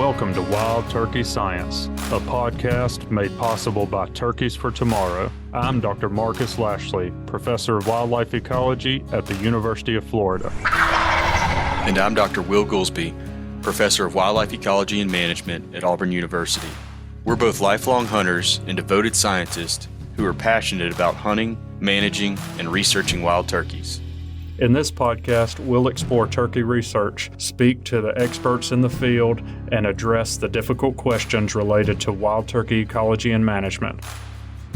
Welcome to Wild Turkey Science, a podcast made possible by Turkeys for Tomorrow. I'm Dr. Marcus Lashley, Professor of Wildlife Ecology at the University of Florida. And I'm Dr. Will Goolsby, Professor of Wildlife Ecology and Management at Auburn University. We're both lifelong hunters and devoted scientists who are passionate about hunting, managing, and researching wild turkeys. In this podcast, we'll explore turkey research, speak to the experts in the field, and address the difficult questions related to wild turkey ecology and management.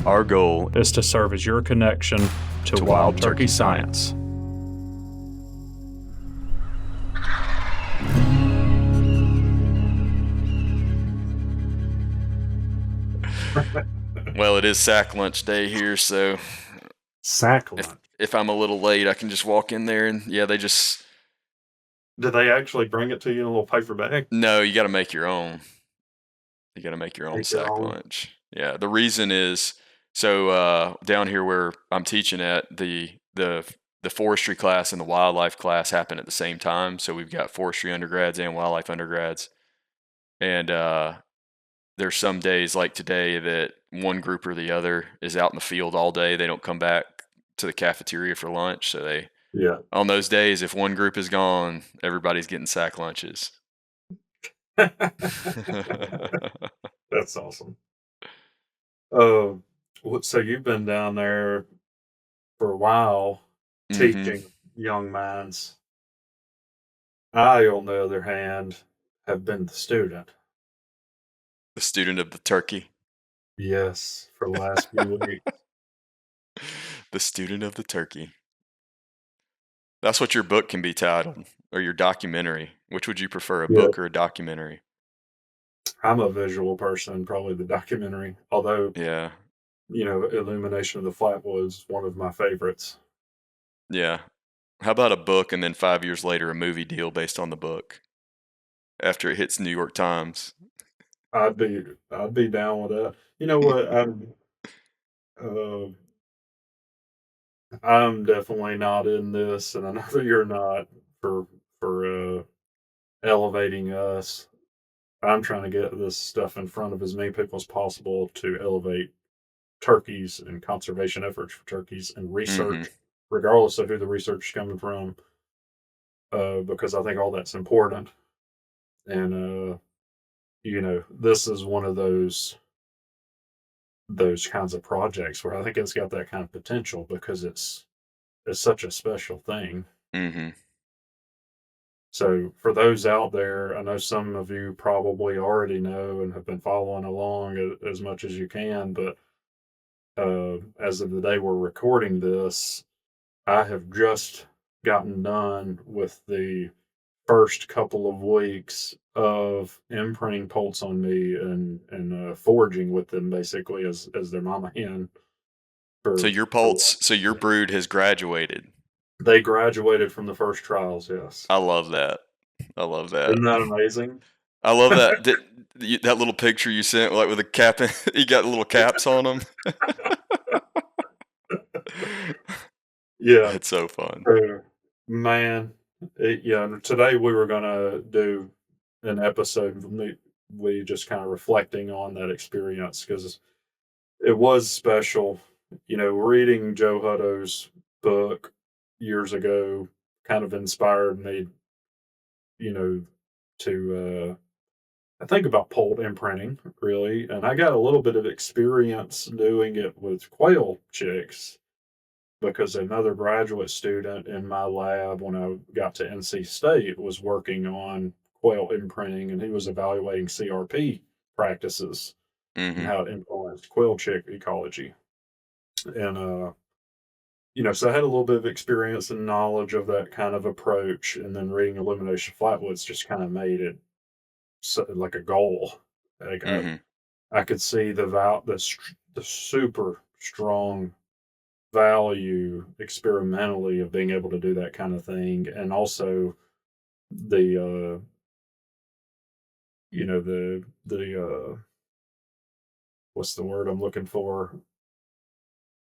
Our goal is to serve as your connection to wild turkey science. Well, it is sack lunch day here, so sack lunch. If I'm a little late, I can just walk in there and they just... Do they actually bring it to you in a little paper bag? No, you got to make your own. You got to make your own sack lunch. Yeah, the reason is, so down here where I'm teaching at, the forestry class and the wildlife class happen at the same time. So we've got forestry undergrads and wildlife undergrads. And there's some days like today that one group or the other is out in the field all day. They don't come back to the cafeteria for lunch. So on those days, if one group is gone, everybody's getting sack lunches. That's awesome. So you've been down there for a while teaching young minds. I, on the other hand, have been the student. The student of the turkey? Yes, for the last few weeks. The student of the turkey. That's what your book can be titled, or your documentary. Which would you prefer, a book or a documentary? I'm a visual person, probably the documentary. Although, Illumination of the Flatwoods is one of my favorites. Yeah. How about a book and then 5 years later a movie deal based on the book after it hits New York Times? I'd be down with that. You know what? I'm definitely not in this, and I know that you're not for elevating us. I'm trying to get this stuff in front of as many people as possible to elevate turkeys and conservation efforts for turkeys and research, regardless of who the research is coming from, because I think all that's important. And, this is one of those kinds of projects where I think it's got that kind of potential because it's such a special thing. Mm-hmm. So for those out there, I know some of you probably already know and have been following along as much as you can, but as of the day we're recording this, I have just gotten done with the first couple of weeks of imprinting poults on me and foraging with them basically as their mama hen. So your poults, so your brood has graduated. They graduated from the first trials, yes. I love that. Isn't that amazing? I love that. That little picture you sent, like with a cap, you got little caps on them. Yeah. It's so fun. Man, today we were going to do an episode of we just kind of reflecting on that experience because it was special. Reading Joe Hutto's book years ago kind of inspired me, to I think about poult imprinting, really. And I got a little bit of experience doing it with quail chicks because another graduate student in my lab when I got to NC State was working on quail imprinting, and he was evaluating CRP practices and how it influenced quail chick ecology. And, so I had a little bit of experience and knowledge of that kind of approach, and then reading Illumination Flatwoods just kind of made it like a goal. Like I could see the super strong value experimentally of being able to do that kind of thing, and also the what's the word I'm looking for?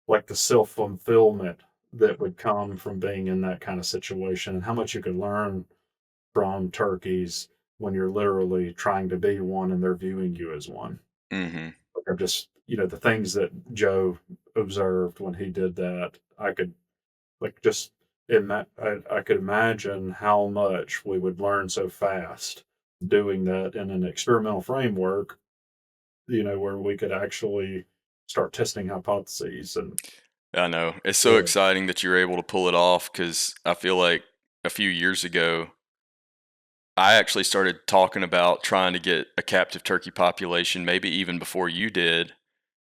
Like the self-fulfillment that would come from being in that kind of situation, and how much you could learn from turkeys when you're literally trying to be one and they're viewing you as one. Mhm. Like I'm just, the things that Joe observed when he did that, I could like just I could imagine how much we would learn so fast doing that in an experimental framework, where we could actually start testing hypotheses and I know. It's so yeah, exciting that you're able to pull it off because I feel like a few years ago, I actually started talking about trying to get a captive turkey population, maybe even before you did,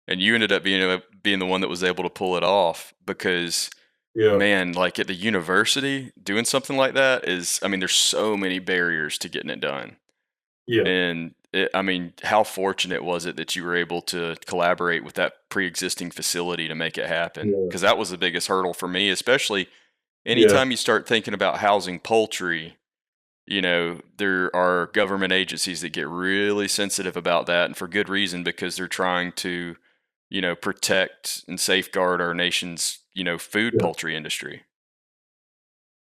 and you ended up being the one that was able to pull it off because yeah, man, like at the university, doing something like that is, I mean, there's so many barriers to getting it done. yeah, And I mean, how fortunate was it that you were able to collaborate with that pre-existing facility to make it happen? yeah, Because that was the biggest hurdle for me, especially yeah, anytime you start thinking about housing poultry. There are government agencies that get really sensitive about that, and for good reason because they're trying to, protect and safeguard our nation's, food yeah, poultry industry.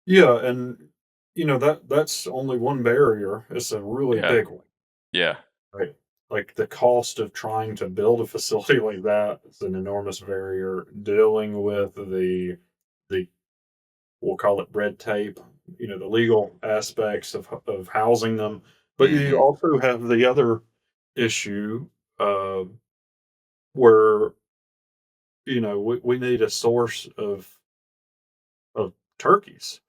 yeah, and that's only one barrier. It's a really Yeah. big one, Yeah. right? Like the cost of trying to build a facility like that is an enormous barrier. Dealing with the we'll call it red tape, the legal aspects of housing them. But you Mhm. also have the other issue uh, where we need a source of turkeys,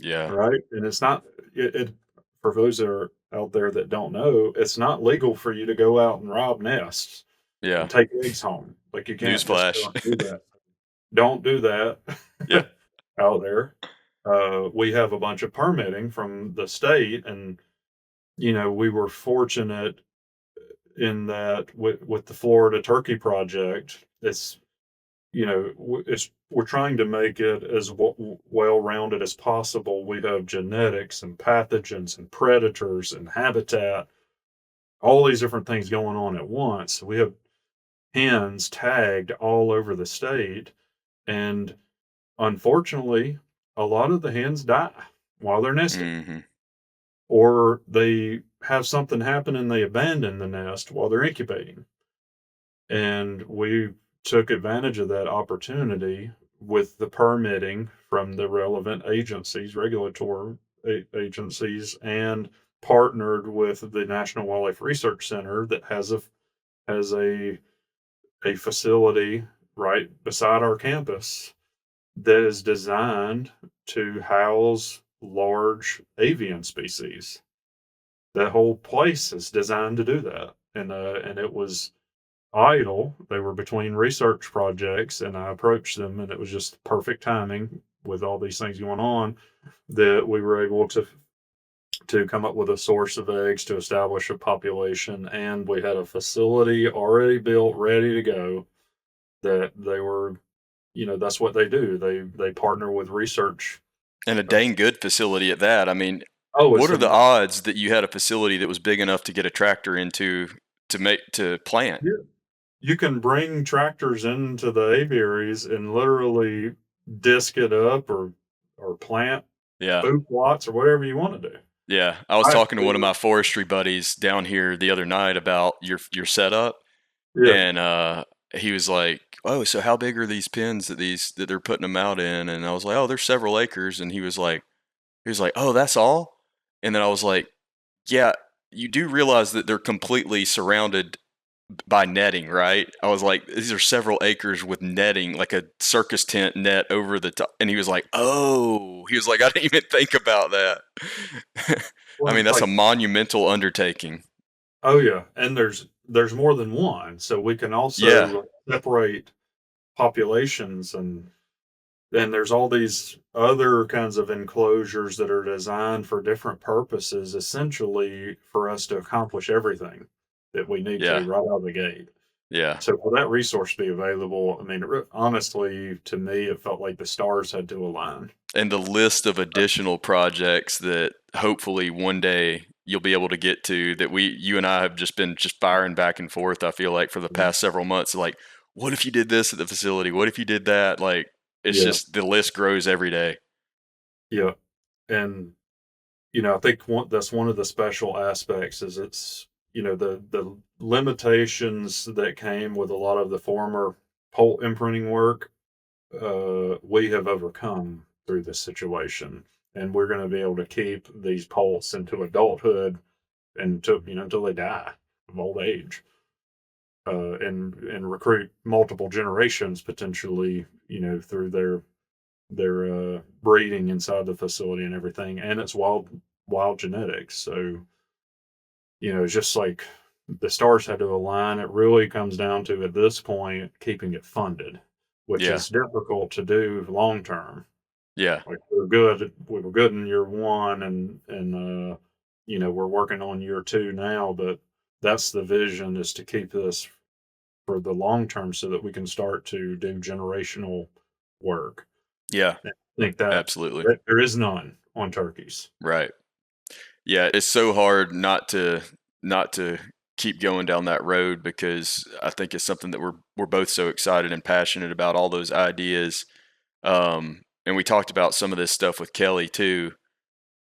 Yeah. right? And it's not it for those that are out there that don't know, it's not legal for you to go out and rob nests Yeah. and take eggs home. Like you can't just go Newsflash. and do that. Don't do that Yeah. out there. We have a bunch of permitting from the state, and we were fortunate in that with the Florida Turkey Project, we're trying to make it as well rounded as possible. We have genetics and pathogens and predators and habitat, all these different things going on at once. We have hens tagged all over the state, and unfortunately, a lot of the hens die while they're nesting, Mhm. or they have something happen and they abandon the nest while they're incubating. And we took advantage of that opportunity with the permitting from the relevant agencies, regulatory agencies, and partnered with the National Wildlife Research Center that has a facility right beside our campus that is designed to house large avian species. The whole place is designed to do that, and it was idle. They were between research projects, and I approached them, and it was just perfect timing with all these things going on that we were able to come up with a source of eggs to establish a population, and we had a facility already built, ready to go. That they were, that's what they do. They partner with research. And a Uh, dang good facility at that. I mean, oh, what it's are the a odds that you had a facility that was big enough to get a tractor into to plant? yeah. You can bring tractors into the aviaries and literally disc it up or plant Yeah. food plots or whatever you want to do. Yeah. I was I talking to one of feel my forestry buddies down here the other night about your setup, yeah, and he was like, "Oh, so how big are these pens that they're putting them out in?" And I was like, "Oh, there's several acres." And he was like, "Oh, that's all?" And then I was like, "Yeah, you do realize that they're completely surrounded by netting, right?" I was like, "These are several acres with netting, like a circus tent net over the top." And he was like, "Oh," he was like, "I didn't even think about that." I well, mean, that's a like monumental undertaking. oh yeah, and there's more than one, so we can Yeah, also separate populations and there's all these other kinds of enclosures that are designed for different purposes, essentially for us to accomplish everything that we need to yeah, right out of the gate. yeah. So for that resource to be available, I mean, honestly, to me, it felt like the stars had to align. And the list of additional projects that hopefully one day you'll be able to get to that you and I have just been just firing back and forth, I feel like for the Mhm. past several months. Like, what if you did this at the facility? What if you did that? Like, it's Yeah, just the list grows every day. yeah, and I think that's one of the special aspects is it's, the limitations that came with a lot of the former pulp imprinting work, we have overcome through this situation, and we're going to be able to keep these poults into adulthood until they die of old age, and recruit multiple generations potentially, through their breeding inside the facility and everything, and it's wild genetics. So it's just like the stars had to align. It really comes down to at this point keeping it funded, which Yeah. is difficult to do long term. Yeah. Like we were good in year one, and we're working on year two now, but that's the vision, is to keep this for the long term so that we can start to do generational work. Yeah. I think that Absolutely. there is none on turkeys. Right. Yeah, it's so hard not to keep going down that road because I think it's something that we're both so excited and passionate about all those ideas. And we talked about some of this stuff with Kelly too.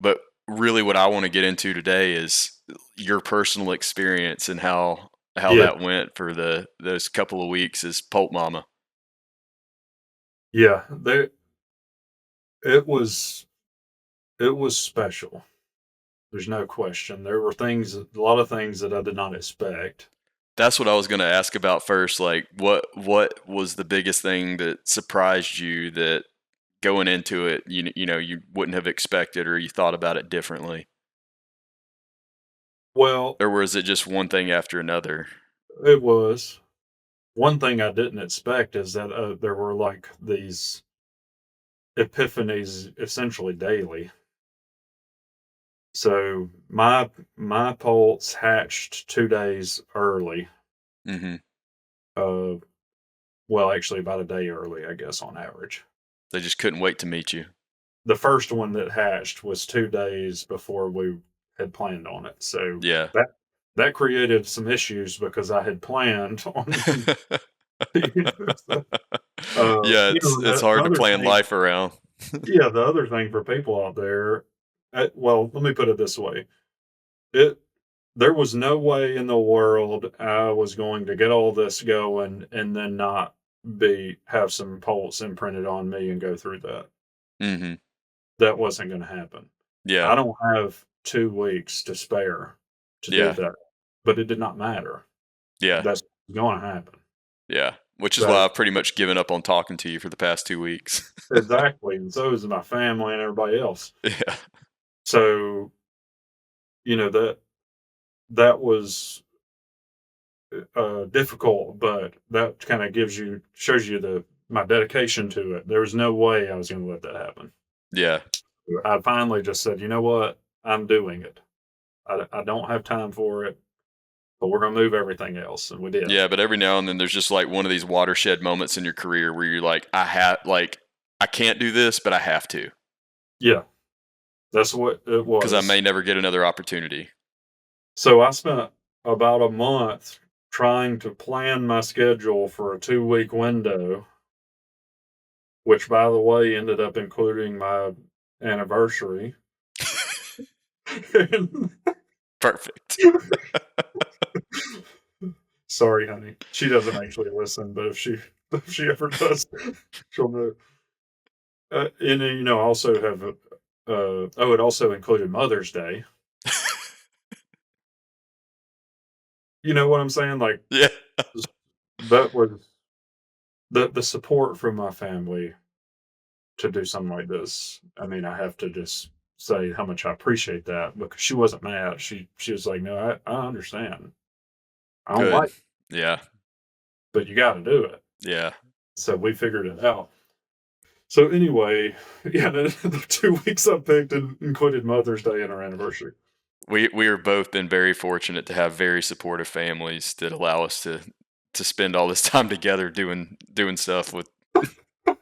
But really, what I want to get into today is your personal experience and how Yeah, that went for those couple of weeks as Pulp Mama. yeah. It was it was special. There's no question. There were a lot of things that I did not expect. That's what I was going to ask about first. Like, what was the biggest thing that surprised you that going into it, you wouldn't have expected, or you thought about it differently, Well, or was it just one thing after another? it was one thing I didn't expect is that there were like these epiphanies essentially daily. So my poults hatched 2 days early. Hmm. Uh, well, actually about a day early, I guess on average. They just couldn't wait to meet you. The first one that hatched was 2 days before we had planned on it. So Yeah. that created some issues because I had planned on. So, Yeah, it's the hard to other plan thing, life around. yeah, the other thing for people out there, well, let me put it this way: it there was no way in the world I was going to get all this going and then not be have some pulse imprinted on me and go through that. Hmm. That wasn't going to happen. Yeah. I don't have 2 weeks to spare to do Yeah. that, but it did not matter. Yeah. That's going to happen. Yeah. Which is why So I've pretty much given up on talking to you for the past 2 weeks. exactly, and so is my family and everybody else. Yeah. So that was difficult, but that kind of shows you the my dedication to it. There was no way I was going to let that happen. Yeah. I finally just said, you know what, I'm doing it. I don't have time for it, but we're going to move everything else, and we did. Yeah, but every now and then there's just like one of these watershed moments in your career where you're like, I can't do this, but I have to Yeah, that's what it because I may was. never get another opportunity. So I spent about a month trying to plan my schedule for a 2 week window, which, by the way, ended up including my anniversary. Perfect. Sorry, honey. She doesn't actually listen, but if she ever does, she'll know. And then, I also have it also included Mother's Day. You know what I'm saying? Like, Yeah. that was the support from my family to do something like this. I mean, I have to just say how much I appreciate that, because she wasn't mad. She was like, "No, I understand. I don't Good. like it, Yeah. but you got to do it." Yeah. So we figured it out. So anyway, yeah, the 2 weeks I picked included Mother's Day and our anniversary. We are both been very fortunate to have very supportive families that allow us to spend all this time together doing stuff with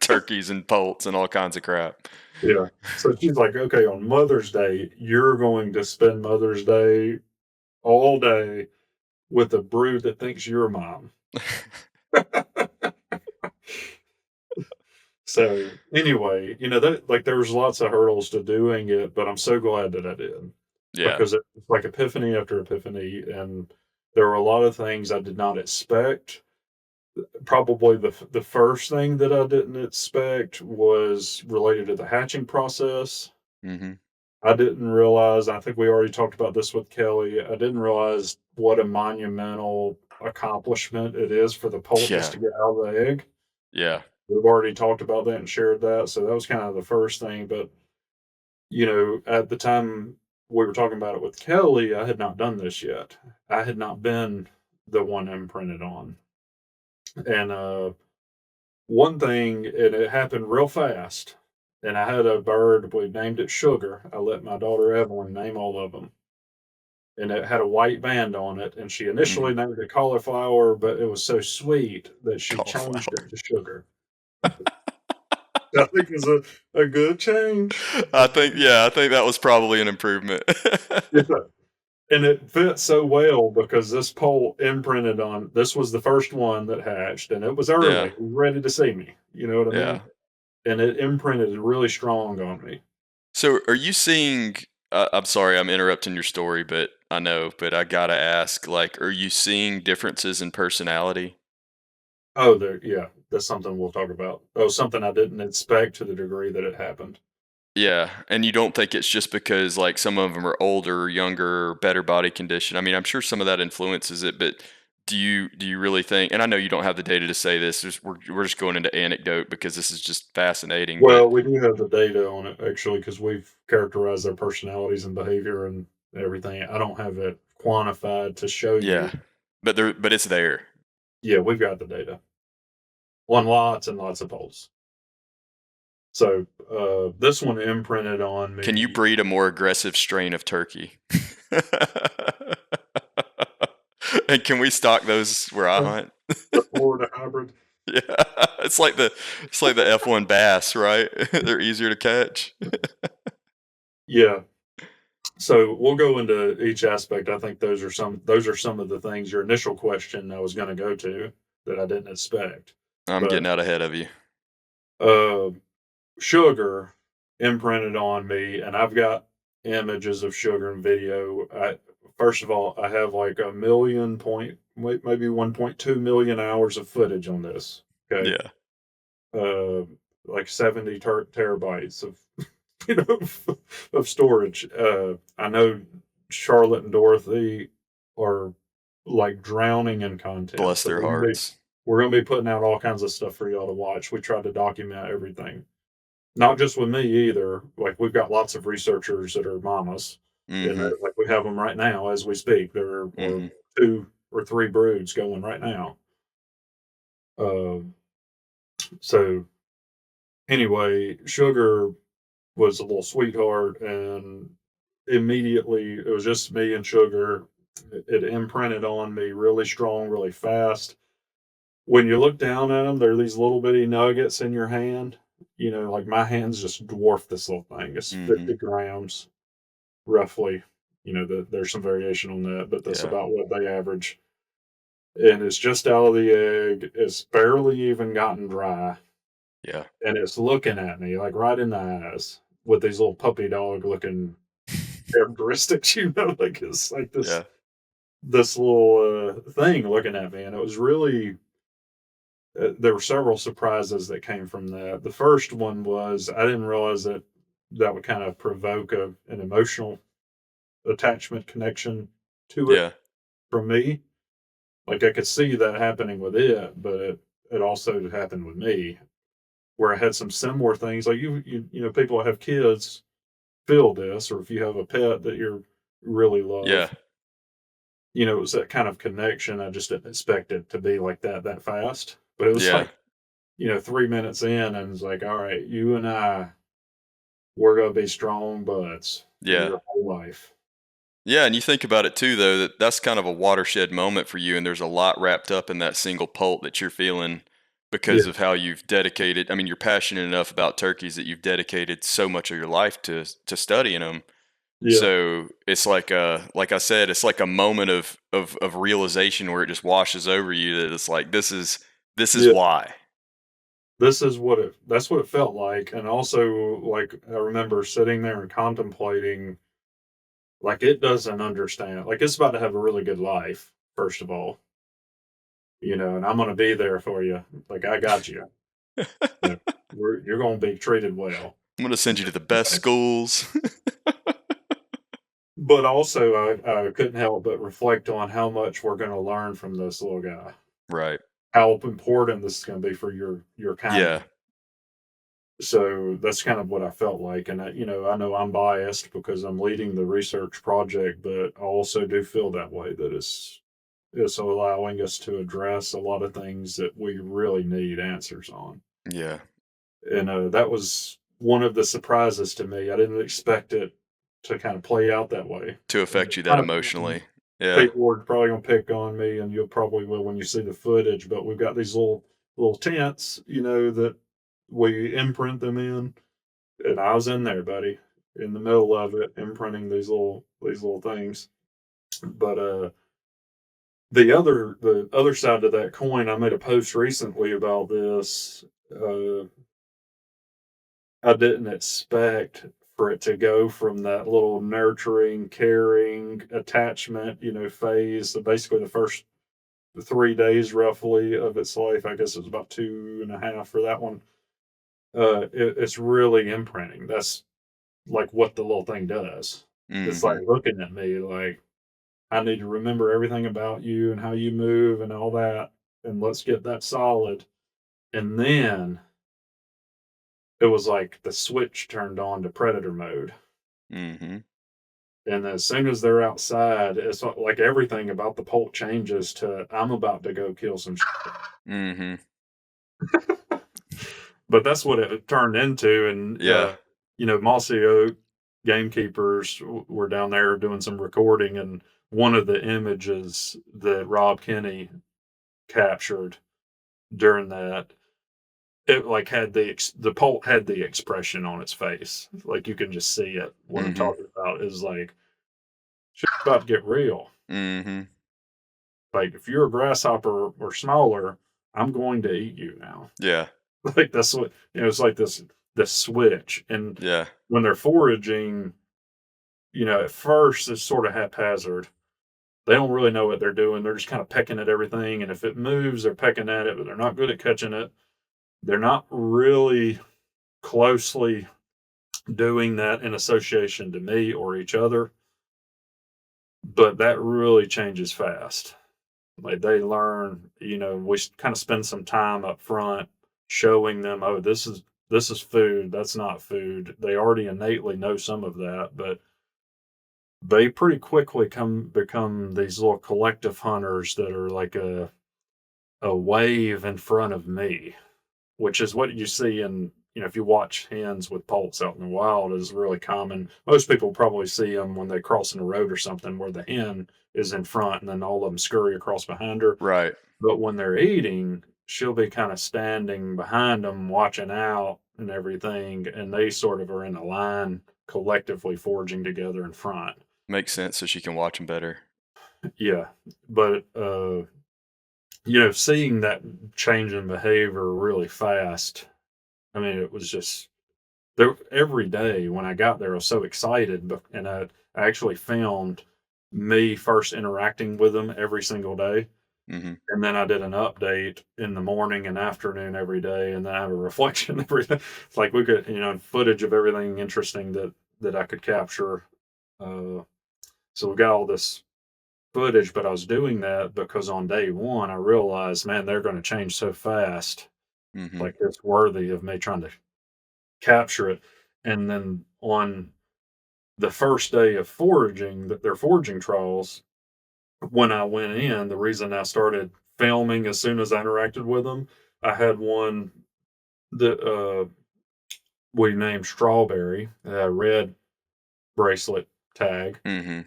turkeys and poults and all kinds of crap. Yeah. So she's like, "Okay, on Mother's Day, you're going to spend Mother's Day all day with a brood that thinks you're mom." So anyway, that like there was lots of hurdles to doing it, but I'm so glad that I did Yeah. because it's like epiphany after epiphany, and there were a lot of things I did not expect. Probably the first thing that I didn't expect was related to the hatching process. Mhm. I didn't realize, I think we already talked about this with Kelly. I didn't realize what a monumental accomplishment it is for the poults Yeah. to get out of the egg. Yeah. We've already talked about that and shared that. So that was kind of the first thing. But, at the time we were talking about it with Kelly, I had not done this yet. I had not been the one imprinted on. And one thing, and it happened real fast. And I had a bird, we named it Sugar. I let my daughter Evelyn name all of them. And it had a white band on it. And she Mhm. initially named it Cauliflower, but it was so sweet that she changed Cauliflower. it to Sugar. I think is a good change. I think that was probably an improvement. Yeah. And it fit so well because this pole imprinted on this was the first one that hatched, and it was early, Yeah. it was ready to see me, you know what I Yeah. mean? And it imprinted really strong on me. So, are you seeing I'm sorry, I'm interrupting your story, but I know, but I gotta ask, like, are you seeing differences in personality? Oh, there yeah, that's something we'll talk about. Oh, something I didn't expect to the degree that it happened. Yeah, and you don't think it's just because, like, some of them are older, younger, better body condition? I mean, I'm sure some of that influences it, but do you really think, and I know you don't have the data to say this, we're just going into anecdote because this is just fascinating, but Well, we do have the data on it actually because we've characterized their personalities and behavior and everything. I don't have it quantified to show yeah. you. But it's there. Yeah, we've got the data on lots and lots of polls. So, this one imprinted on Can you me. breed a more aggressive strain of turkey? And can we stock those where I hunt? The Florida hybrid. Yeah, it's like the F1 bass, right? They're easier to catch. Yeah. So we'll go into each aspect. I think those are some of the things your initial question I was gonna go to that I didn't expect. I'm But, getting out ahead of you. uh, Sugar imprinted on me, and I've got images of Sugar and video. First of all, I have like a million point maybe 1.2 million hours of footage on this, okay? Yeah, Uh, like 70 terabytes of you know, of storage. I know Charlotte and Dorothy are like drowning in content, bless so their hearts. we're gonna be putting out all kinds of stuff for y'all to watch. We tried to document everything, not just with me either. Like we've got lots of researchers that are mamas, and Mhm, like we have them right now as we speak. There are mhm. 2 or 3 broods going right now. Um, so anyway, Sugar was a little sweetheart, and immediately it was just me and Sugar. It imprinted on me really strong, really fast. When you look down at them, they're these little bitty nuggets in your hand. Like my hands just dwarf this little thing. It's Mhm. 50 grams roughly. There's some variation on that, but that's Yeah, about what they average. And it's just out of the egg. It's barely even gotten dry. yeah, And it's looking at me like right in the eyes with these little puppy dog looking characteristics, like it's like this yeah, this little thing looking at me, and it was really there were several surprises that came from that. The first one was I didn't realize that would kind of provoke an emotional attachment connection to it yeah, from me. Like I could see that happening with it, but it also happened with me where I had some similar things. Like people that have kids feel this, or if you have a pet that you really yeah, love, it was that kind of connection. I just didn't expect it to be like that fast. But it was yeah, like, 3 minutes in, and it's like, all right, you and I, we're gonna be strong buds for yeah. your whole life. Yeah, and you think about it too, though, that's kind of a watershed moment for you, and there's a lot wrapped up in that single pult that you're feeling Yeah, because of how you've dedicated. I mean, you're passionate enough about turkeys that you've dedicated so much of your life to studying them. yeah, So it's like I said, it's like a moment of realization where it just washes over you that it's like this is yeah, why. this is what it that's what it felt like, and also, like, I remember sitting there and contemplating, like, it doesn't understand, like, it's about to have a really good life, first of all, and I'm gonna be there for you, like, I got you. Yeah, you're gonna be treated well. I'm gonna send you to the best schools. But also, I couldn't help but reflect on how much we're gonna learn from this little guy, Right. how important this is gonna be for your Yeah. kind. So that's kind of what I felt like, and I know I'm biased because I'm leading the research project, but I also do feel that way that it's allowing us to address a lot of things that we really need answers on. Yeah. And that was one of the surprises to me. I didn't expect it to kind of play out that way. To And affect it's you that kind of emotionally. Yeah. people are probably gonna pick on me, and you'll probably will when you see the footage. But we've got these little tents, that we imprint them in, and I was in there, buddy, in the middle of it, imprinting these little things. But the other side of that coin, I made a post recently about this. Uh, I didn't expect for it to go from that little nurturing, caring, attachment, phase. So basically, the first 3 days roughly of its life. I guess it was about 2.5 for that one. It's really imprinting. That's like what the little thing does. It's like Mhm. looking at me like, I need to remember everything about you and how you move and all that. And let's get that solid. And then it was like the switch turned on to predator mode. Mhm. And as soon as they're outside, it's like everything about the poult changes to I'm about to go kill some. Mhm. But that's what it turned into, and, Yeah. Mossy Oak gamekeepers were down there doing some recording, and one of the images that Rob Kenny captured during that, it, like, had the Polt had the expression on its face, like, you can just see it. What I'm Mhm. talking about is, like, "Shit's about to get real. Mhm. Like, if you're a grasshopper or smaller, I'm going to eat you now." Yeah. Like, that's what it's like this switch, and Yeah. when they're foraging, at first it's sort of haphazard. They don't really know what they're doing. They're just kind of pecking at everything, and if it moves, they're pecking at it, but they're not good at catching it. They're not really closely doing that in association to me or each other, but that really changes fast. Like they learn, we kind of spend some time up front showing them, oh, this is food, that's not food. They already innately know some of that, but they pretty quickly come become these little collective hunters that are like a wave in front of me, which is what you see in, if you watch hens with poults out in the wild is really common. Most people probably see them when they cross in a road or something where the hen is in front and then all of them scurry across behind her. Right. But when they're eating, she'll be kind of standing behind them, watching out and everything, and they sort of are in a line collectively foraging together in front. Makes sense so she can watch them better. Yeah, but seeing that change in behavior really fast. I mean, it was just there every day when I got there. I was so excited, and I actually filmed me first interacting with them every single day, Mhm. and then I did an update in the morning and afternoon every day, and then I have a reflection every day. It's like we could, footage of everything interesting that I could capture. Uh, so we got all this footage, but I was doing that because on day one, I realized, man, they're going to change so fast. Mhm. Like it's worthy of me trying to capture it. And then on the first day of foraging, that their foraging trials, when I went in, the reason I started filming as soon as I interacted with them, I had one that we named Strawberry, a red bracelet tag. Mhm.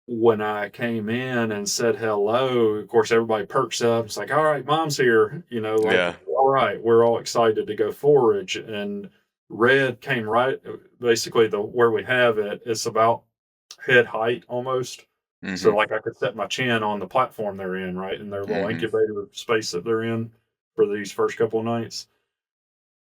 When I came in and said hello, of course, everybody perks up. It's like, all right, mom's here. Like, Yeah. all right, we're all excited to go forage. And Red came right, basically, the where we have it, it's about head height almost. So, Mhm. like, I could set my chin on the platform they're in, right, in their little Mhm. incubator space that they're in. for these first couple of nights.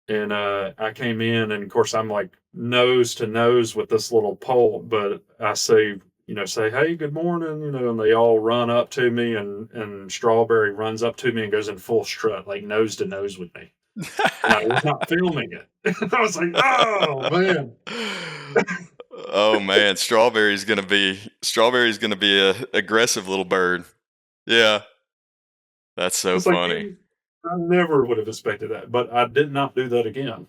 And I came in, and of course, I'm like nose to nose with this little poult, but I say, say, hey, good morning, and they all run up to me, and Strawberry runs up to me and goes in full strut, like nose to nose with me. And I was not filming it. I was like, oh man. Oh man, strawberry's gonna be a aggressive little bird. Yeah, that's so It's like, funny. man, I never would have expected that, but I did not do that again.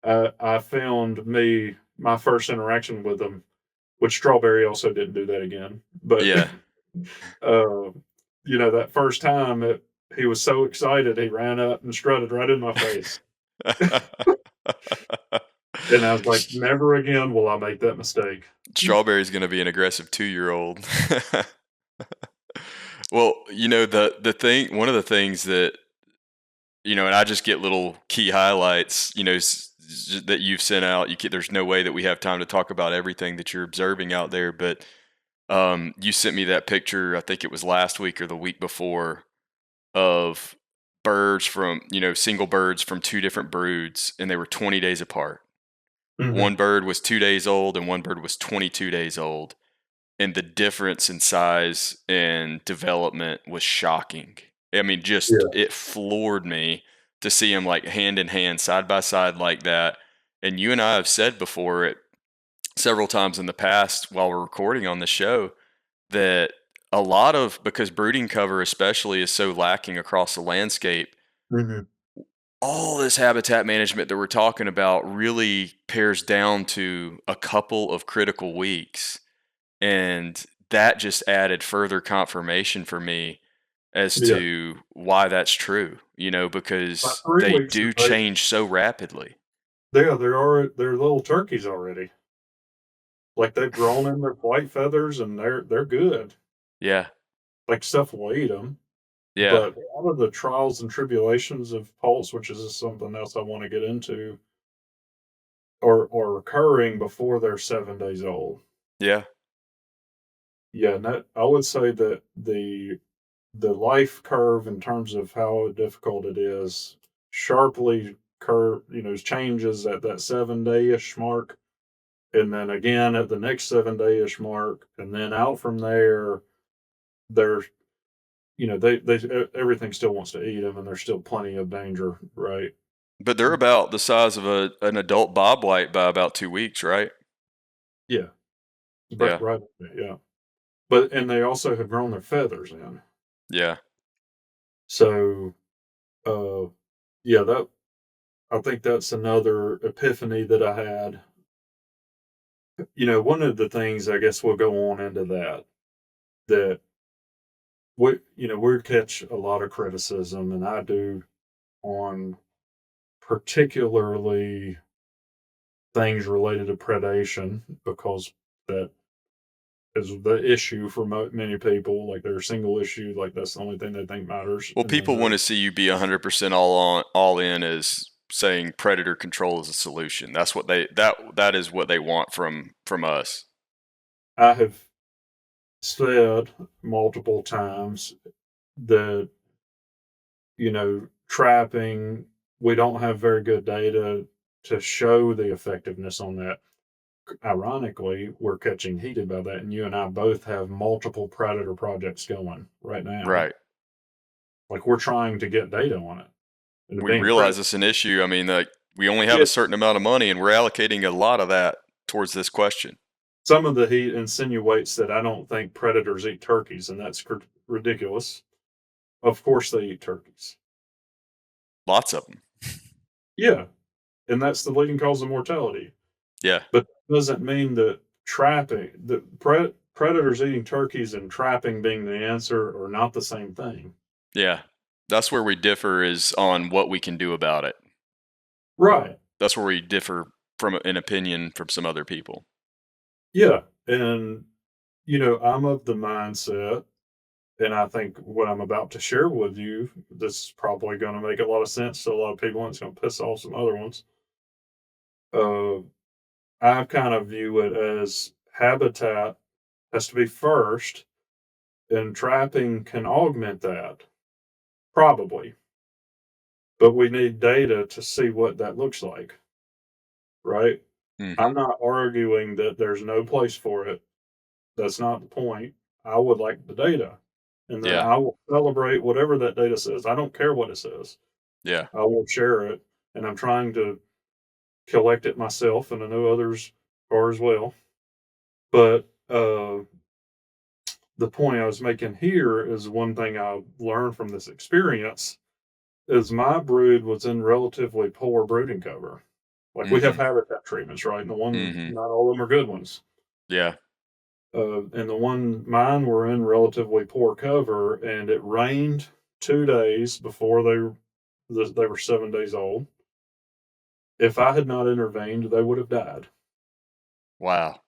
I found my first interaction with them, which Strawberry also didn't do that again. But Yeah. uh, that first time, he was so excited, he ran up and strutted right in my face, and I was like, never again will I make that mistake. Strawberry's gonna be an aggressive 2-year-old. Well, the thing one of the things that and I just get little key highlights, that you've sent out. There's no way that we have time to talk about everything that you're observing out there, but you sent me that picture. I think it was last week or the week before of single birds from two different broods, and they were 20 days apart. Hmm. One bird was 2 days old, and one bird was 22 days old, and the difference in size and development was shocking. I mean, just Yeah. it floored me to see them like hand in hand, side by side like that. And you and I have said before it several times in the past while we're recording on the show that a lot of because brooding cover especially is so lacking across the landscape, Hmm. all this habitat management that we're talking about really pares down to a couple of critical weeks. And that just added further confirmation for me as Yeah. to why that's true, About because 3 they weeks, do change so rapidly. they're little turkeys already. Like, they've grown in their flight feathers, and they're good. Yeah. Like, stuff will eat them. Yeah. But a lot of the trials and tribulations of Pulse, which is something else I wanna get into, are occurring before they're 7 days old. Yeah. Yeah, and that I would say that the life curve in terms of how difficult it is sharply changes at that 7-day-ish mark, and then again at the next 7-day-ish mark, and then out from there, they're everything still wants to eat them, and there's still plenty of danger, right? But they're about the size of an adult bobwhite by about 2 weeks, right? Yeah, Yeah. right, yeah. But and they also have grown their feathers in. Yeah. So, uh, yeah, that I think that's another epiphany that I had. One of the things I guess we'll go on into that we catch a lot of criticism, and I do, on particularly things related to predation, because that is the issue for many people. Like, they're a single issue, like that's the only thing they think matters, Well, and then people want to see you be 100% all in as saying predator control is a solution. That is what they want from us. I have said multiple times that trapping, we don't have very good data to show the effectiveness on that. Ironically, we're catching heated by that, and you and I both have multiple predator projects going right now. Right. Like, we're trying to get data on it, and We being realize it's an issue. I mean, like we only have a yeah, certain amount of money and we're allocating a lot of that towards this question. some of the heat insinuates that I don't think predators eat turkeys, and that's ridiculous. Of course, they eat turkeys. Lots of them. Yeah, and that's the leading cause of mortality. Yeah. But doesn't mean that predators eating turkeys and trapping being the answer are not the same thing. Yeah. That's where we differ is on what we can do about it. Right. That's where we differ from an opinion from some other people. Yeah. And, I'm of the mindset, and I think what I'm about to share with you, this is probably going to make a lot of sense to a lot of people, and it's going to piss off some other ones. Uh, I kind of view it as habitat has to be first, and trapping can augment that, probably. but we need data to see what that looks like, right? I'm Mhm. not arguing that there's no place for it. That's not the point. I would like the data, and then Yeah. I will celebrate whatever that data says. I don't care what it says. Yeah. I will share it, and I'm trying to collect it myself, and I know others are as well. But the point I was making here is one thing I learned from this experience is my brood was in relatively poor brooding cover. Like we have Mhm. habitat treatments, right? And the one, Mhm. not all of them are good ones. Yeah. And the one mine were in relatively poor cover, and it rained 2 days before they were 7 days old. If I had not intervened, they would have died. Wow.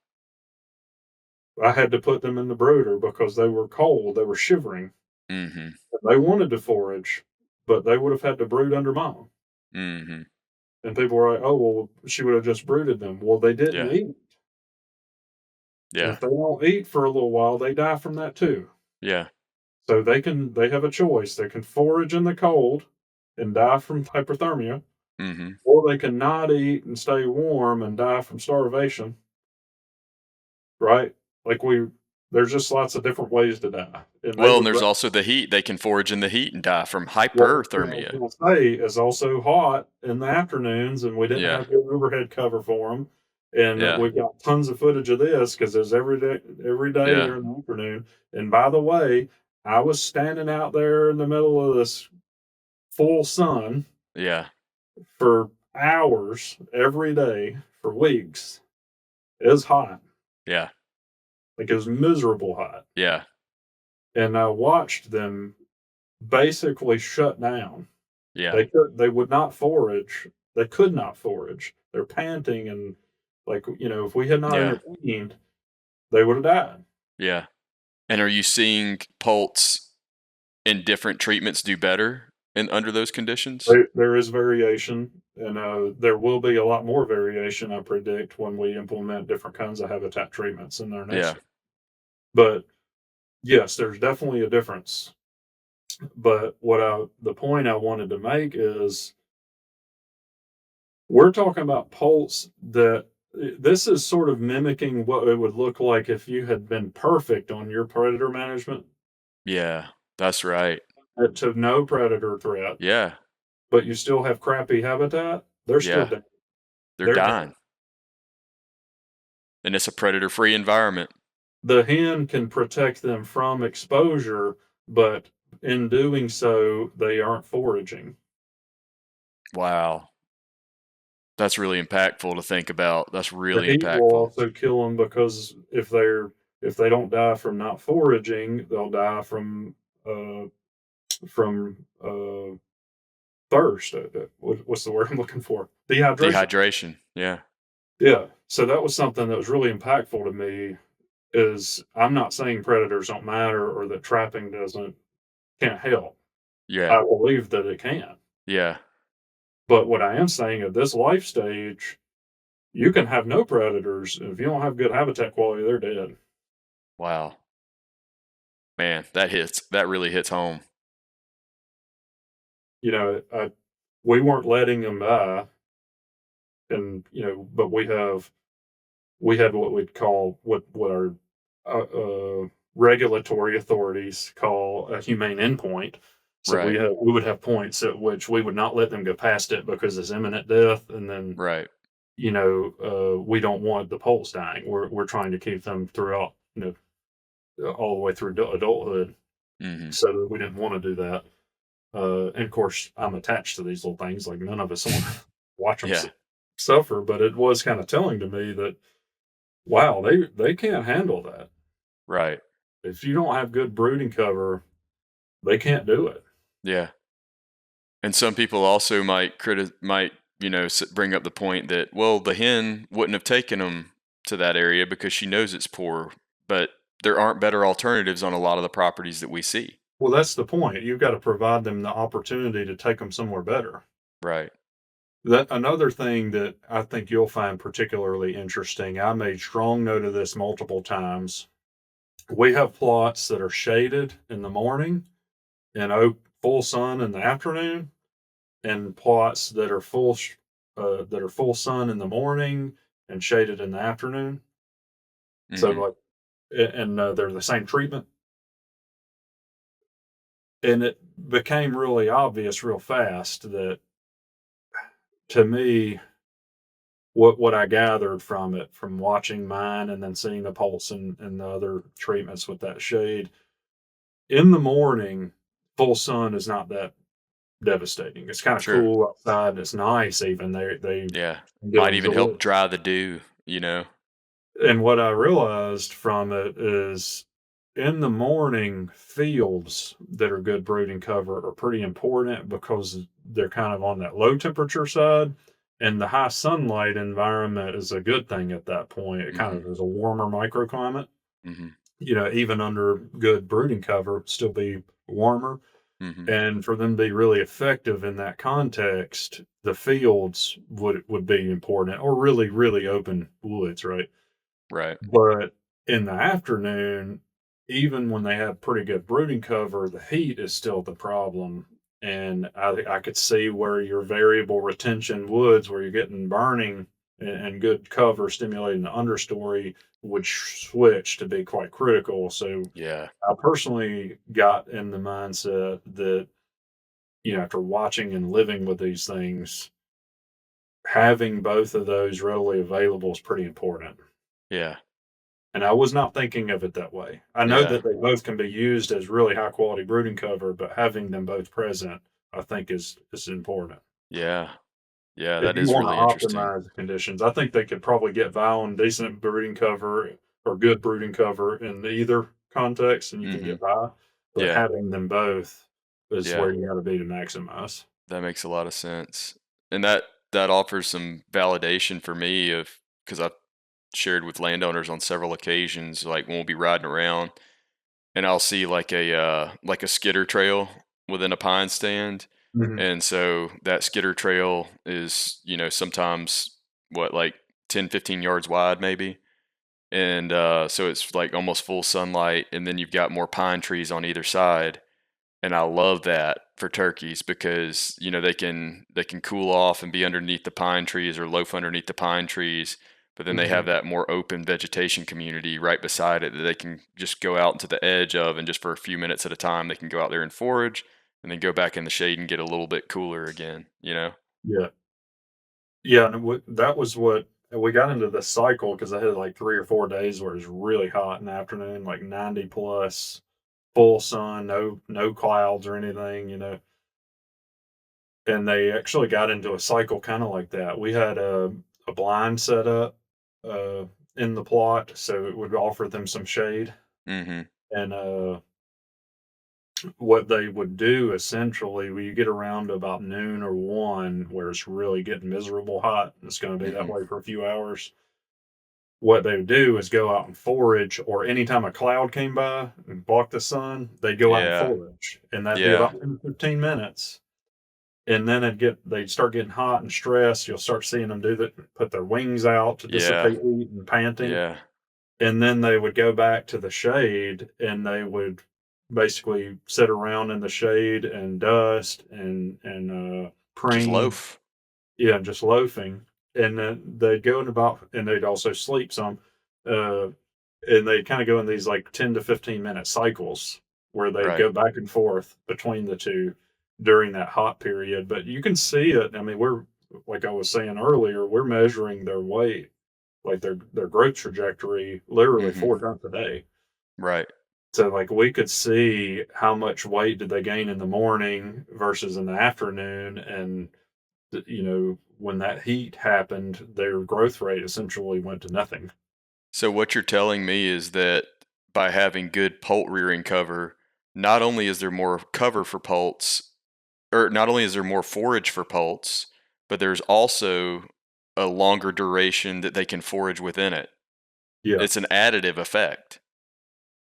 I had to put them in the brooder because they were cold, they were shivering. Mhm. They wanted to forage, but they would have had to brood under mom. Mhm. And people were like, "Oh, well, she would have just brooded them." Well, they didn't Yeah. eat. And Yeah. if they don't eat for a little while, they die from that too. Yeah. So they have a choice. They can forage in the cold and die from hypothermia, Mhm. or they can not eat and stay warm and die from starvation, right? Like there's just lots of different ways to die. And they Well, and would there's also the heat. They can forage in the heat and die from what I was hyperthermia. gonna say is also hot in the afternoons, and we didn't Yeah. have good overhead cover for them. And Yeah. we've got tons of footage of this because there's every day Yeah. there in the afternoon. And by the way, I was standing out there in the middle of this full sun Yeah. for hours every day for weeks. It was hot, Yeah. like it was miserable hot. Yeah. And I watched them basically shut down. Yeah. They would not forage. They could not forage. They're panting and like, if we had not Yeah. intervened, they would have died. Yeah. And are you seeing poults in different treatments do better in under those conditions? There is variation, and there will be a lot more variation, I predict, when we implement different kinds of habitat treatments in their Yeah. nesting. But yes, there's definitely a difference. But the point I wanted to make is we're talking about poults that this is sort of mimicking what it would look like if you had been perfect on your predator management Yeah. That's right. to no predator threat, Yeah. but you still have crappy habitat. They're still Yeah. dead. They're They're dead. dying. And it's a predator-free environment. The hen can protect them from exposure, but in doing so, they aren't foraging. Wow. That's really impactful to think about. That's The really heat will impactful. also kill them because if they don't die from not foraging, they'll die uh, from thirst. What's the word I'm looking for? Dehydration. Dehydration. Yeah. Yeah. So that was something that was really impactful to me. Is I'm not saying predators don't matter or that trapping doesn't can't help. Yeah. I believe that it can. Yeah. But what I am saying at this life stage, you can have no predators, and if you don't have good habitat quality, they're dead. Wow. Man, that hits. That really hits home. We weren't letting them die, and but we had what we'd call what our uh, regulatory authorities call a humane endpoint. So Right. we would have points at which we would not let them go past it because it's imminent death, and then Right. we don't want the poults dying. We're trying to keep them throughout, all the way through adulthood, Mhm. so that we didn't want to do that. And of course, I'm attached to these little things. Like none of us want to watch them Yeah. suffer, but it was kind of telling to me that wow, they can't handle that. Right. If you don't have good brooding cover, they can't do it. Yeah. And some people also might, bring up the point that, well, the hen wouldn't have taken them to that area because she knows it's poor, but there aren't better alternatives on a lot of the properties that we see. Well, that's the point. You've got to provide them the opportunity to take them somewhere better. Right. That another thing that I think you'll find particularly interesting. I made strong note of this multiple times. We have plots that are shaded in the morning and full sun in the afternoon. in plots that are full sun in the morning and shaded in the afternoon. So Mhm. like, and they're the same treatment, and it became really obvious real fast that to me, what I gathered from it, from watching mine and then seeing the pulse and the other treatments with that shade in the morning, full sun is not that devastating. It's kind of Sure. cool outside and it's nice. Even they Yeah. go Might even enjoy help it. dry the dew, you know? And what I realized from it is in the morning, fields that are good brooding cover are pretty important because they're kind of on that low temperature side. And the high sunlight environment is a good thing at that point. It kind Mhm. of is a warmer microclimate. Mhm. Even under good brooding cover, it'd still be warmer. Mhm. And for them to be really effective in that context, the fields would be important, or really, really open woods, right? Right. But in the afternoon, even when they have pretty good brooding cover, the heat is still the problem. And I could see where your variable retention woods, where you're getting burning and good cover stimulating the understory, would switch to be quite critical. So Yeah. I personally got in the mindset that, after watching and living with these things, having both of those readily available is pretty important. Yeah. And I was not thinking of it that way. I know Yeah. that they both can be used as really high quality brooding cover, but having them both present, I think is important. Yeah. Yeah, If that you is want really to interesting. optimize the conditions, I think they could probably get by on decent brooding cover or good brooding cover in either context, and you can Mhm. get by. But Yeah. having them both is Yeah. where you got to be to maximize. That makes a lot of sense. And that offers some validation for me of because I've shared with landowners on several occasions, like when we'll be riding around and I'll see like a skidder trail within a pine stand. Mhm. And so that skidder trail is, sometimes what, like 10, 15 yards wide maybe. And so it's like almost full sunlight, and then you've got more pine trees on either side. And I love that for turkeys because they can cool off and be underneath the pine trees or loaf underneath the pine trees, but then they have Mhm. that more open vegetation community right beside it that they can just go out into the edge of, and just for a few minutes at a time they can go out there and forage and then go back in the shade and get a little bit cooler again. Yeah. Yeah, and that was what we got into this cycle because I had like 3 or 4 days where it was really hot in the afternoon, like 90 plus, full sun, no clouds or anything. And they actually got into a cycle kinda like that. We had a blind set up, uh, in the plot, so it would offer them some shade, Mhm. and, what they would do essentially, when you get around to about noon or 1 where it's really getting miserable hot, and it's gonna be that Mhm. way for a few hours, what they would do is go out and forage, or anytime a cloud came by and blocked the sun, they'd go out and Yeah. forage, and that'd be Yeah. about 10 to 15 minutes, and then they'd start getting hot and stressed. You'll start seeing them do that, put their wings out to Yeah. dissipate heat and panting, Yeah. and then they would go back to the shade, and they would basically sit around in the shade and dust and Just preen. loaf. Yeah, just loafing, and then they'd go in about, and they'd also sleep some, uh, and they kinda go in these, like, 10 to 15-minute cycles where they'd Right. go back and forth between the 2 during that hot period. But you can see it. I mean, we're like I was saying earlier, we're measuring their weight, like, their growth trajectory literally Mhm. 4 times a day. Right. So, like, we could see how much weight did they gain in the morning versus in the afternoon, and when that heat happened, their growth rate essentially went to nothing. So what you're telling me is that by having good poult rearing cover, not only is there more cover for poults, or not only is there more forage for poults, but there's also a longer duration that they can forage within it. Yeah. It's an additive effect.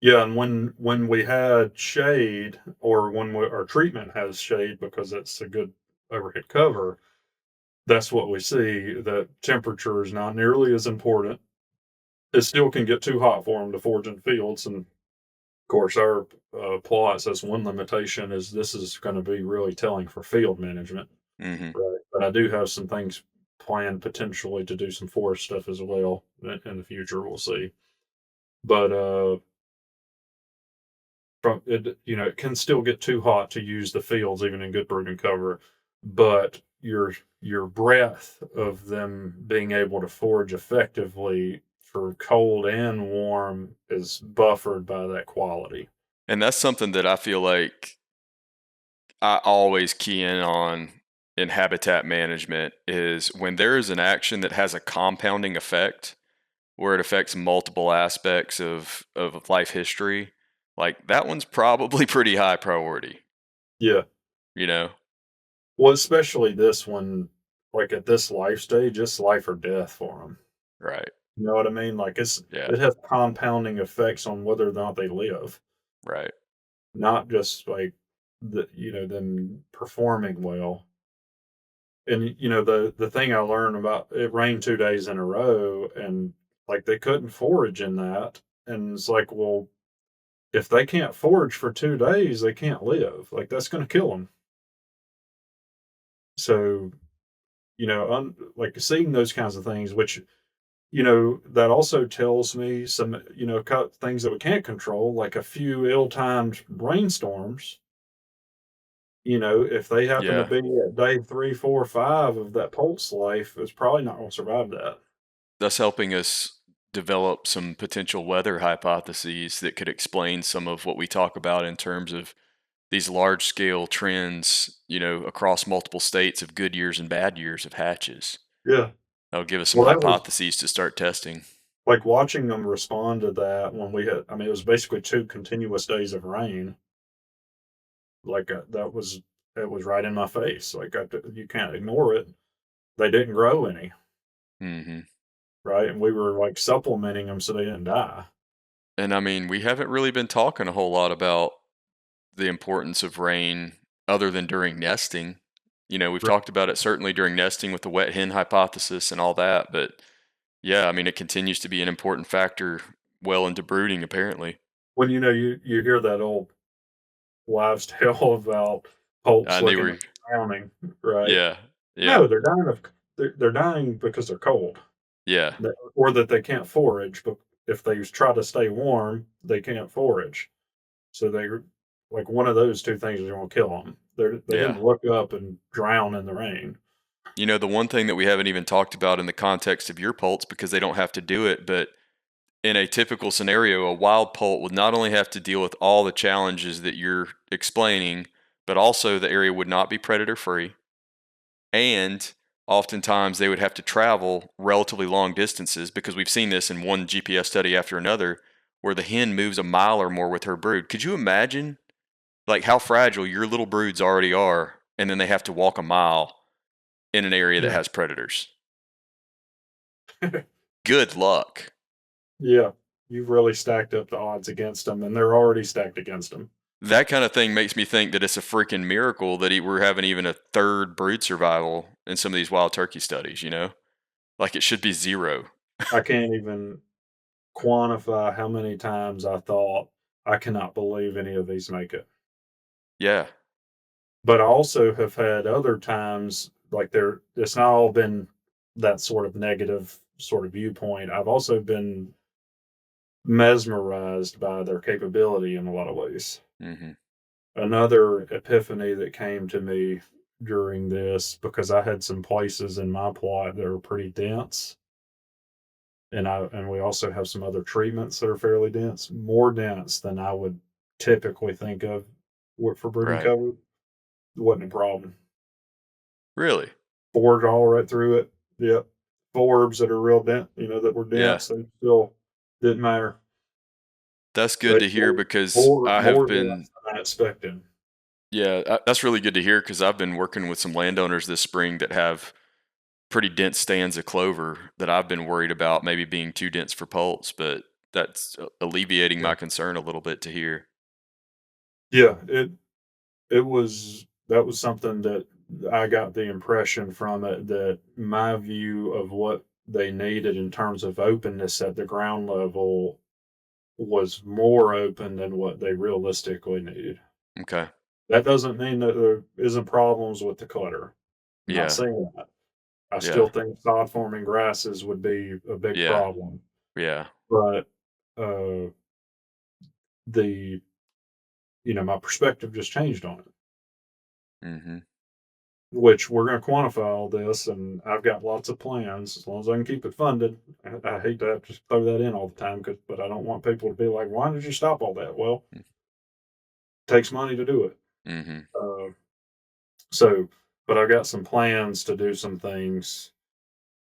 Yeah, and when we had shade, or when our treatment has shade because it's a good overhead cover, that's what we see. That temperature is not nearly as important. It still can get too hot for them to forage in fields, and of course, our plots. That's one limitation. Is this is going to be really telling for field management. Mhm. right? But I do have some things planned potentially to do some forest stuff as well in the future. We'll see. But from it, it can still get too hot to use the fields even in good brooding cover, but your breadth of them being able to forage effectively for cold and warm is buffered by that quality. And that's something that I feel like I always key in on in habitat management is when there is an action that has a compounding effect where it affects multiple aspects of life history, like that one's probably pretty high priority, Yeah. you know? Well, especially this one, like at this life stage, it's life or death for them. Right. You know what I mean? Like Yeah. it has compounding effects on whether or not they live, Right. not just like them performing well. And the thing I learned about it rained 2 days in a row, and like they couldn't forage in that, and it's like, well, if they can't forage for 2 days, they can't live. Like that's going to kill them. So like seeing those kinds of things, which that also tells me some, things that we can't control, like a few ill-timed rainstorms. If they happen to Yeah. be at day 3, 4, 5 of that pulse life, it's probably not going to survive that. That's helping us develop some potential weather hypotheses that could explain some of what we talk about in terms of these large scale trends, across multiple states of good years and bad years of hatches. Yeah. That'll give us some Well, that was hypotheses to start testing. like watching them respond to that when I mean, it was basically 2 continuous days of rain. Like, it was right in my face. Like, you can't ignore it. They didn't grow any, Hmm. right? And we were like supplementing them so they didn't die. And I mean, we haven't really been talking a whole lot about the importance of rain other than during nesting. We've Right. talked about it certainly during nesting with the wet hen hypothesis and all that, but yeah, I mean, it continues to be an important factor well into brooding, apparently. When you hear that old wives' tale about poults I knew looking at we, drowning, right? yeah, yeah, No, they're dying because they're cold, yeah, or that they can't forage. But if they try to stay warm, they can't forage. So they like one of those 2 things is gonna kill them. They yeah. didn't look up and drown in the rain. The one thing that we haven't even talked about in the context of your poults, because they don't have to do it, but in a typical scenario, a wild poult would not only have to deal with all the challenges that you're explaining, but also the area would not be predator free. And oftentimes they would have to travel relatively long distances because we've seen this in one GPS study after another where the hen moves a mile or more with her brood. Could you imagine like how fragile your little broods already are and then they have to walk a mile in an area that Yeah. has predators? Good luck. Yeah. You've really stacked up the odds against them, and they're already stacked against them. That kind of thing makes me think that it's a freaking miracle that we're having even a third brood survival in some of these wild turkey studies. Like it should be zero. I can't even quantify how many times I thought, "I cannot believe any of these make it." Yeah, But I also have had other times, like, it's not all been that sort of negative sort of viewpoint. I've also been mesmerized by their capability in a lot of ways. hmm, Another epiphany that came to me during this, because I had some places in my plot that were pretty dense, and we also have some other treatments that are fairly dense, more dense than I would typically think of for brooding right. cover. Wasn't a problem. Really? Forged all right through it. Yep. Forbs that are real dense, that were Yeah. dense, they still didn't matter. That's good They to hear forged because I have more been, dense than I expected. yeah, that's really good to hear because I've been working with some landowners this spring that have pretty dense stands of clover that I've been worried about maybe being too dense for poults, but that's alleviating Yeah. my concern a little bit to hear. Yeah, that was something that I got the impression from it, that my view of what they needed in terms of openness at the ground level was more open than what they realistically need. Okay. That doesn't mean that there isn't problems with the clutter. I'm not Yeah. saying that. I still Yeah. think sod forming grasses would be a big Yeah. problem, Yeah. but uh, the my perspective just changed on it. Mhm. Which we're going to quantify all this, and I've got lots of plans as long as I can keep it funded. I hate to have to throw that in all the time, but I don't want people to be like, "Why did you stop all that?" Well, Mm. it takes money to do it. Mhm. Uh, so, but I've got some plans to do some things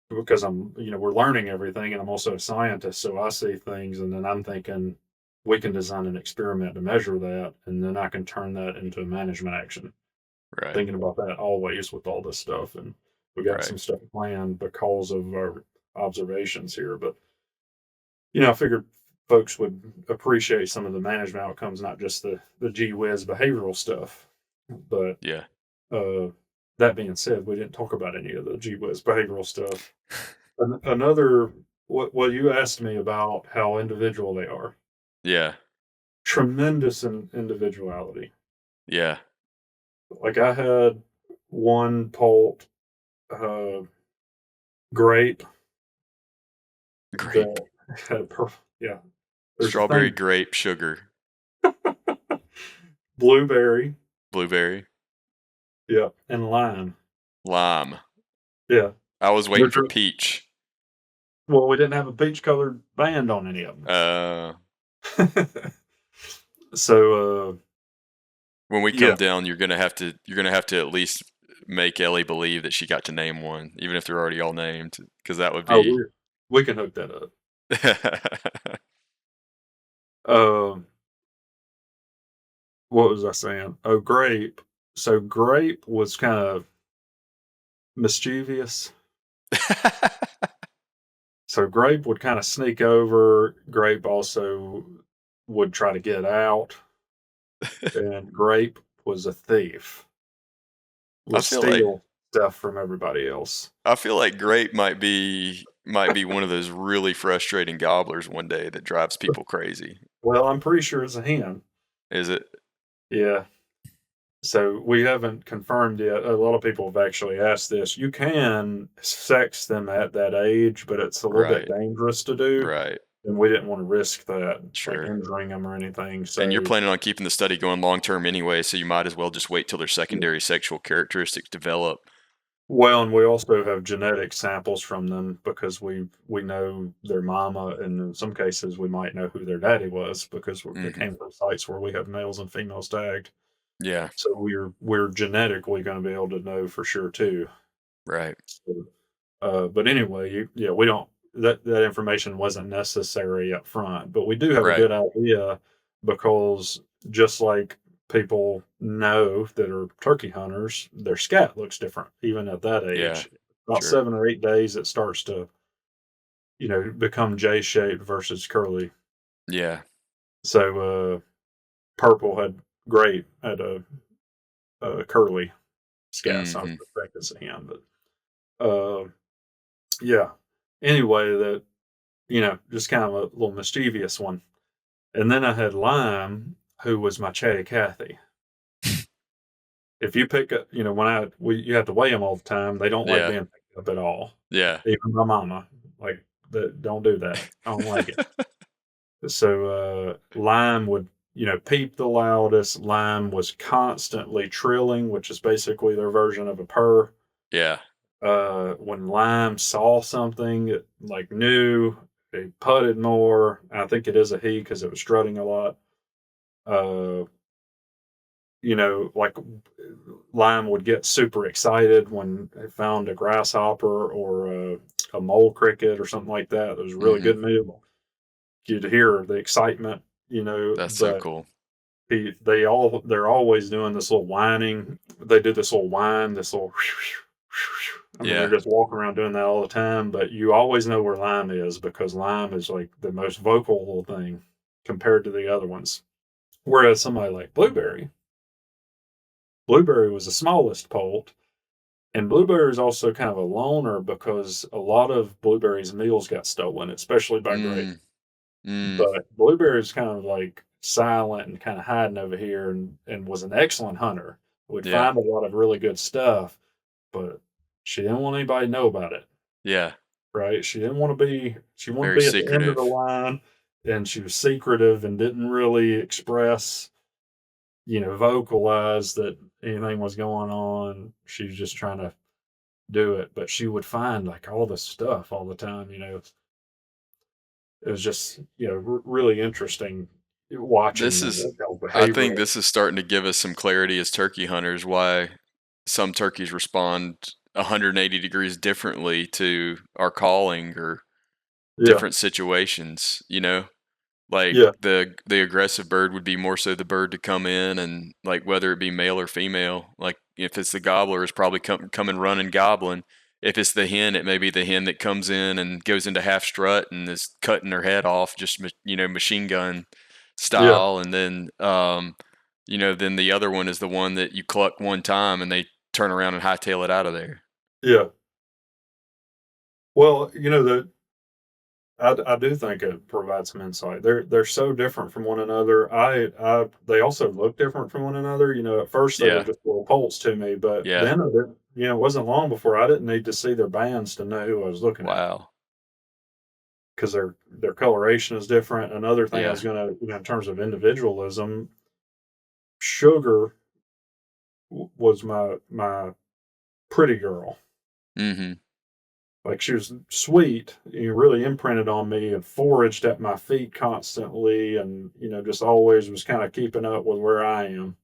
because we're learning everything, and I'm also a scientist, so I see things, and then I'm thinking we can design an experiment to measure that, and then I can turn that into a management action. Right. Thinking about that always with all this stuff, and we got Right. some stuff planned because of our observations here. But I figured folks would appreciate some of the management outcomes, not just the gee whiz behavioral stuff. But Yeah. uh, that being said, we didn't talk about any of the gee whiz behavioral stuff. Another, what you asked me about how individual they are, Yeah. tremendous in individuality. Yeah. Like I had one poult uh, grape Grape. that had a yeah, there's a Strawberry, thing. grape, sugar, Blueberry, blueberry, yeah, and lime, lime. yeah. I was waiting Which for are peach. well, we didn't have a peach colored band on any of Uh, them. So, when we yeah. come down, you're gonna have to at least make Ellie believe that she got to name one, even if they're already all named, because that would Oh, be. we can hook that up. Um, what was I saying? Oh, grape. So grape was kind of mischievous. So grape would kind of sneak over. Grape also would try to get out, and grape was a thief. I Would feel like steal stuff from everybody else. grape might be one of those really frustrating gobblers one day that drives people crazy. Well, I'm pretty sure it's a hen. Is it? Yeah. So we haven't confirmed yet. A lot of people have actually asked this. You can sex them at that age, but it's a little bit Right. dangerous to do. Right. And we didn't want to risk that, like Sure. injuring them or anything. And you're So, planning on keeping the study going long term anyway, so you might as well just wait till their yeah. secondary sexual characteristics develop. Well, and we also have genetic samples from them because we know their mama, and in some cases we might know who their daddy was because they Hmm. came from sites where we have males and females tagged. Yeah. So we're genetically going to be able to know for sure too. Right. So, but anyway, yeah, we don't that information wasn't necessary up front, but we do have a Right. good idea because just like people know that are turkey hunters, their scat looks different even at that Yeah. age. About Sure. 7 or 8 days, it starts to become J shaped versus curly. Yeah. So purple had great at a curly scat, so I Hmm. would expect it's a hand, but yeah. Anyway, that just kind of a little mischievous one. And then I had Lime, who was my chatty Cathy. If you pick up, you have to weigh them all the time. They don't like Yeah. being picked up at all. Yeah. Even my mama, like, don't do that. I don't like it. So Lime would, peep the loudest. Lime was constantly trilling, which is basically their version of a purr. Yeah. When Lime saw something like new, he putted more. I think it is a he because it was strutting a lot. Uh, like Lime would get super excited when they found a grasshopper or a mole cricket or something like that. It was a really Hmm. good meal. You'd hear the excitement, That's so but cool. they're always doing this little whining. They do this little whine, this little. I mean, they're Yeah. just walking around doing that all the time. But you always know where Lime is because Lime is like the most vocal little thing compared to the other ones. Whereas somebody like Blueberry was the smallest poult, and Blueberry is also kind of a loner because a lot of Blueberry's meals got stolen, especially by Grape. Mm. Mm. But Blueberry's kind of like silent and kind of hiding over here and was an excellent hunter. Would Yeah. find a lot of really good stuff, but She didn't want anybody to know about it, Yeah. right? She wanted to Very be at the end of the secretive. line, and she was secretive and didn't really express, vocalize that anything was going on. She was just trying to do it, but she would find like all this stuff all the time. It was just really interesting This watching is I think behavioral. this is starting to give us some clarity as turkey hunters why some turkeys respond 180 degrees differently to our calling or Yeah, different situations, you know? Like yeah, the aggressive bird would be more so the bird to come in and like whether it be male or female. Like if it's the gobbler, it's probably coming running gobbling. If it's the hen, it may be the hen that comes in and goes into half strut and is cutting her head off, just machine gun yeah, style. And then then the other one is the one that you cluck one time and they turn around and hightail it out of there. yeah. Well, I do think it provides some insight. They're so different from one another. They also look different from one another. At first they were Yeah, just little poults to me, but yeah, then it wasn't long before I didn't need to see their bands to know who I was looking at wow, because their coloration is different. Another thing I yeah, was gonna, in terms of individualism, Sugar was my pretty girl. mm-hmm, Like she was sweet, really imprinted on me and foraged at my feet constantly, and just always was kind of keeping up with where I am,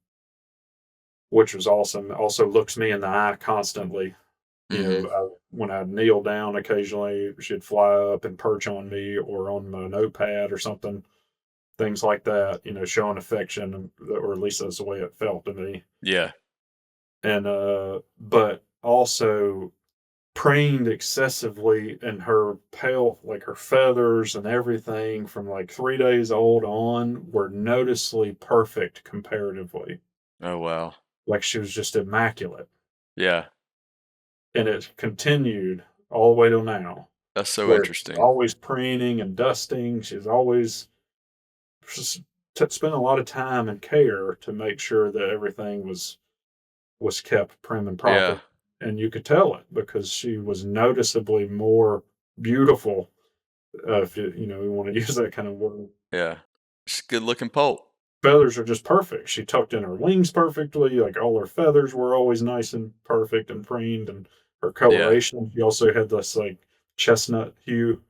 which was awesome. Also looks me in the eye constantly. mm-hmm, When I'd kneel down, occasionally she'd fly up and perch on me or on my notepad or something, things like that. Showing affection, or at least that's the way it felt to me. yeah, And but also preened excessively, and her pale, like her feathers and everything from like 3 days old on were noticeably perfect comparatively. oh wow, Like she was just immaculate. yeah. And it continued all the way till now, That's so where she's interesting. always preening and dusting. She's always just spent a lot of time and care to make sure that everything was kept prim and proper. Yeah, And you could tell it because she was noticeably more beautiful, if we want to use that kind of word. yeah. She's a good looking poult. Feathers are just perfect. She tucked in her wings perfectly. Like all her feathers were always nice and perfect and preened, and her Yeah, coloration. She also had this like chestnut hue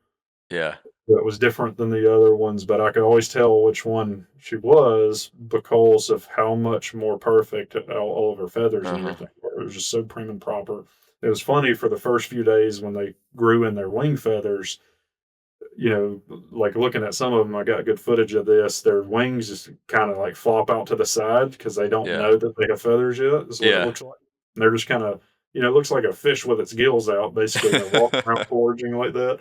yeah. that was different than the other ones, but I could always tell which one she was because of how much more perfect all of her feathers and Uh-huh. everything were. It was just so prim and proper. It was funny for the first few days when they grew in their wing feathers, like looking at some of them, I got good footage of this. Their wings just kind of like flop out to the side because they don't Yeah. know that they have feathers yet, is what it Yeah. looks like. And they're just kind of, it looks like a fish with its gills out, basically, and they're walking around foraging like that,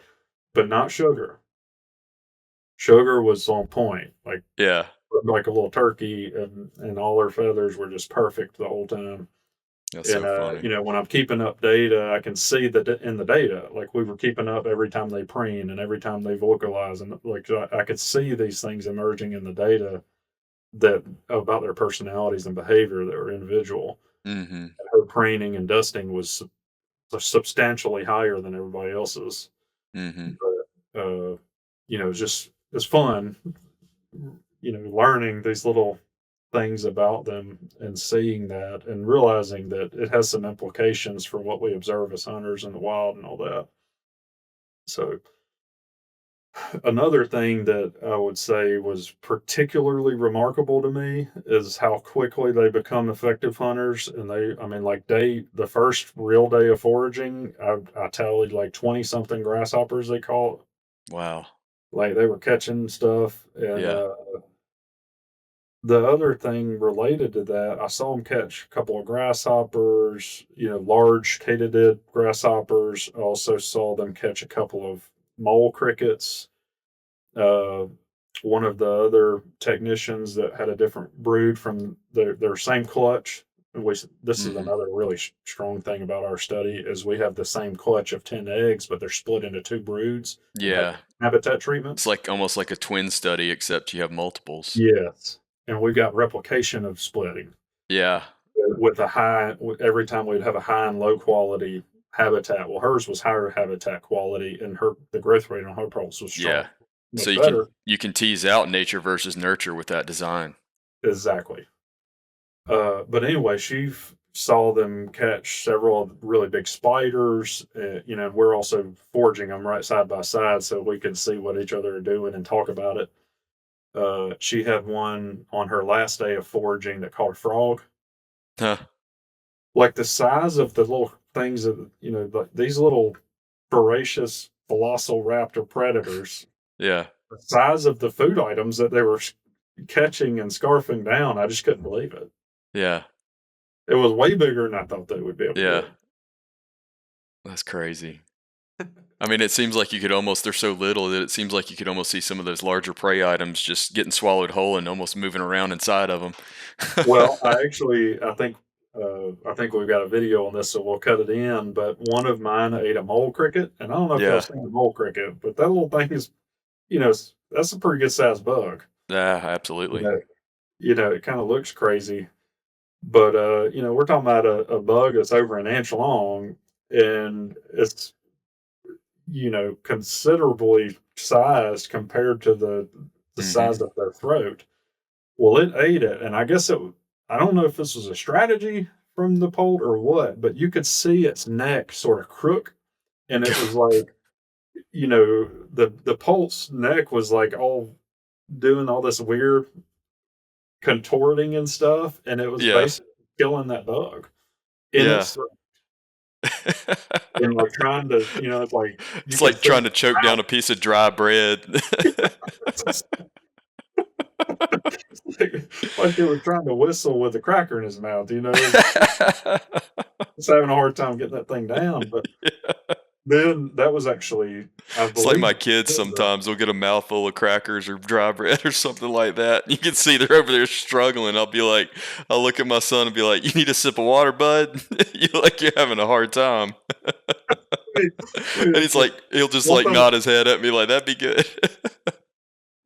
but not Sugar. Sugar was on point, Yeah. like a little turkey, and all her feathers were just perfect the whole time. That's And so funny. when I'm keeping up data, I can see that in the data, like we were keeping up every time they preen and every time they vocalize, and like I could see these things emerging in the data that about their personalities and behavior that were individual. Mhm. And her preening and dusting was substantially higher than everybody else's. Mhm. But it's fun, learning these little things about them and seeing that and realizing that it has some implications for what we observe as hunters in the wild and all that. So, another thing that I would say was particularly remarkable to me is how quickly they become effective hunters. And I mean, like the first real day of foraging, I tallied like 20 something grasshoppers, they call it. Wow. Like they were catching stuff. And, Yeah. the other thing related to that, I saw him catch a couple of grasshoppers, large katydid grasshoppers. I also saw them catch a couple of mole crickets. Uh, One of the other technicians that had a different brood from their same clutch, which this is Mhm. another really strong thing about our study, is we have the same clutch of 10 eggs, but they're split into two broods and have Yeah. habitat It's treatments. like almost like a twin study except you have multiples. Yes. And we've got replication of splitting. Yeah. With a high, every time we'd have a high and low quality habitat. Well, hers was higher habitat quality, and the growth rate on her poults was Yeah. strong, So much better. you can tease out nature versus nurture with that design. Exactly. But anyway, saw them catch several really big spiders. And we're also foraging them right side by side so we can see what each other are doing and talk about it. She had one on her last day of foraging that caught a frog, Huh. like the size of the little things that like these little voracious velociraptor predators, Yeah. the size of the food items that they were catching and scarfing down. I just couldn't believe it. Yeah. It was way bigger than I thought they would be able to Yeah. get. That's crazy. I mean, it seems like you could almost they're so little that it seems like you could almost see some of those larger prey items just getting swallowed whole and almost moving around inside of them. Well, I think we've got a video on this, so we'll cut it in. But one of mine ate a mole cricket, and I don't know if y'all Yeah. seen a mole cricket, but that little thing is, that's a pretty good sized bug. Yeah, You absolutely. know, it kind of looks crazy, but we're talking about a bug that's over an inch long, and it's considerably sized compared to the Mhm. size of their throat. Well, it ate it, and I don't know if this was a strategy from the poult or what, but you could see its neck sort of crook, and it was like, the poult's neck was like all doing all this weird contorting and stuff, and it was Yeah. basically killing that bug in Yeah. its throat and like trying to, it's like you It's could like feel trying to choke down a piece of dry bread. like it was trying to whistle with a cracker in his mouth, it's having a hard time getting that thing down. But then that was actually, I It's like believe, my kids sometimes will get a mouthful of crackers or dry bread or something like that. You can see they're over there struggling. I'll look at my son and be like, "You need a sip of water, bud. You look like you're having a hard time." And he's like, he'll just one like thing. nod his head at me like, "That'd be good."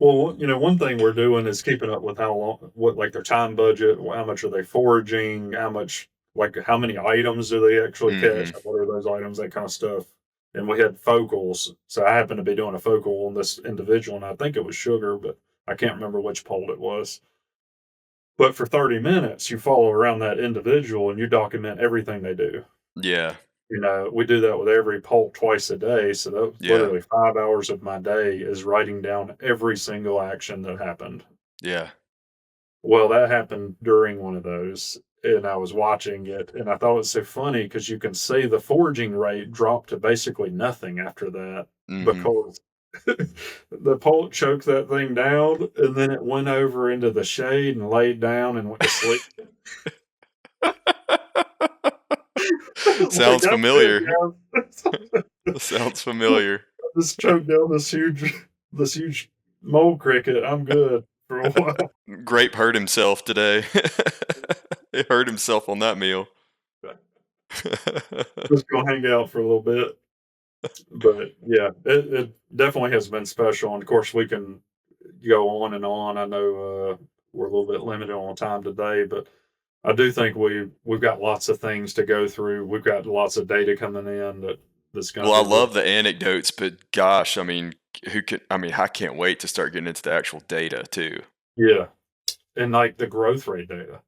Well, one thing we're doing is keeping up with how long, what like their time budget, how much are they foraging, how much, like how many items do they actually catch, Mhm. what are those items, that kind of stuff. And we had focals, so I happened to be doing a focal on this individual, and I think it was sugar, but I can't remember which poll it was. But for 30 minutes, you follow around that individual and you document everything they do. Yeah. We do that with every poll twice a day. So that was Yeah. literally 5 hours of my day is writing down every single action that happened. Yeah. Well, that happened during one of those, and I was watching it, and I thought it was so funny because you can see the foraging rate dropped to basically nothing after that Mhm. because the poult choked that thing down, and then it went over into the shade and laid down and went to sleep. Like, Sounds "That's it, familiar. guys." Sounds familiar. Just choked down this huge mole cricket. I'm good for a while. Grape hurt himself today. He hurt himself on that meal. Just gonna hang out for a little bit. But yeah, it definitely has been special. And of course, we can go on and on. I know we're a little bit limited on time today, but I do think we've got lots of things to go through. We've got lots of data coming in that's going Well, to I be really. love the anecdotes, but gosh, I mean, I can't wait to start getting into the actual data too. Yeah, and like the growth rate data.